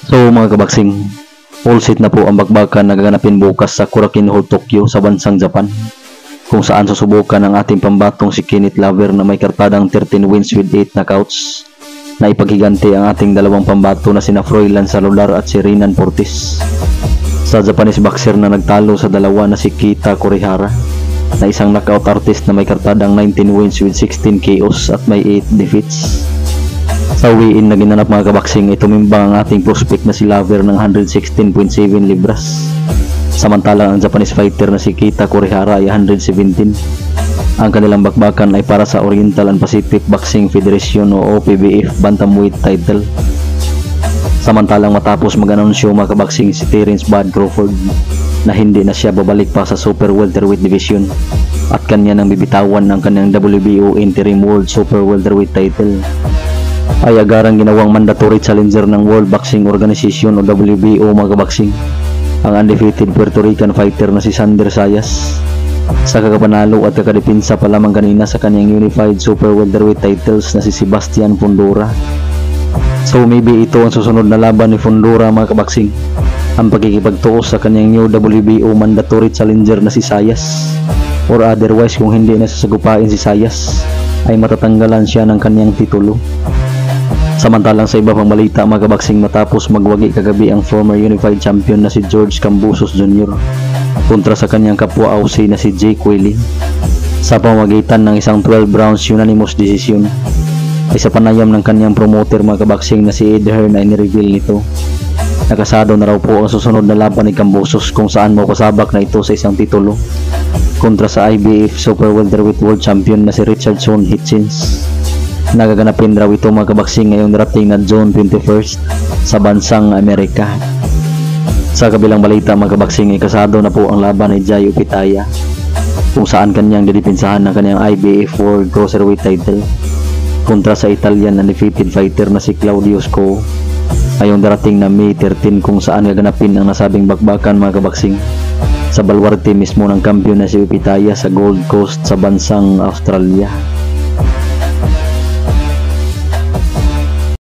So mga kabaksing, all set na po ang bakbakan na gaganapin bukas sa Korakuen Hall, Tokyo sa bansang Japan, kung saan susubukan ang ating pambatong si Kenneth Laver na may kartadang 13 wins with 8 knockouts na ipaghiganti ang ating dalawang pambato na sina Froilan Salular at si Renan Portis sa Japanese boxer na nagtalo sa dalawa na si Kita Kurihara na isang knockout artist na may kartadang 19 wins with 16 KOs at may 8 defeats. Sa weigh-in na ginanap mga kabaksing, itumimbang ang ating prospect na si Laver ng 116.7 libras, samantalang ang Japanese fighter na si Kita Kurihara ay 117. Ang kanilang bakbakan ay para sa Oriental and Pacific Boxing Federation o OPBF Bantamweight title. Samantalang matapos mag-anunsyo mga kabaksing si Terence Bud Crawford na hindi na siya babalik pa sa Super Welterweight Division at kanya nang bibitawan ng kanyang WBO Interim World Super Welterweight title, ay agarang ginawang mandatory challenger ng World Boxing Organization o WBO mga kabaksing ang undefeated Puerto Rican fighter na si Sander Sayas sa kakapanalo at kakadipinsa pa lamang kanina sa kanyang Unified Super Welterweight titles na si Sebastian Fundora. So maybe ito ang susunod na laban ni Fundora mga kabaksing, ang pagkikipagtuos sa kanyang new WBO mandatory challenger na si Sayas, or otherwise kung hindi na sasagupain si Sayas ay matatanggalan siya ng kanyang titulo. Samantalang sa iba pang balita mga kabaksing, matapos magwagi kagabi ang former Unified Champion na si George Kambusos Jr. kontra sa kanyang kapwa Aussie na si Jake Quayle sa pamamagitan ng isang 12 rounds unanimous decision, ay sa panayam ng kanyang promoter mga kabaksing na si Ed Hearn ay nireveal nito nakasado na raw po ang susunod na laban ni Kambusos, kung saan makasabak na ito sa isang titulo kontra sa IBF Super Welterweight World Champion na si Richardson Hitchens. Nagaganapin raw ito mga kabaksing ngayong darating na June 21st sa bansang Amerika. Sa kabilang balita mga kabaksing, ay kasado na po ang laban ni Jai Opitaya, kung saan kanyang didipinsahan ng kanyang IBF World Cruiserweight title kontra sa Italian undefeated fighter na si Claudio Sco ngayong darating na May 13, kung saan gaganapin ang nasabing bakbakan mga kabaksing sa balwarte mismo ng kampiyon na si Opitaya sa Gold Coast sa bansang Australia.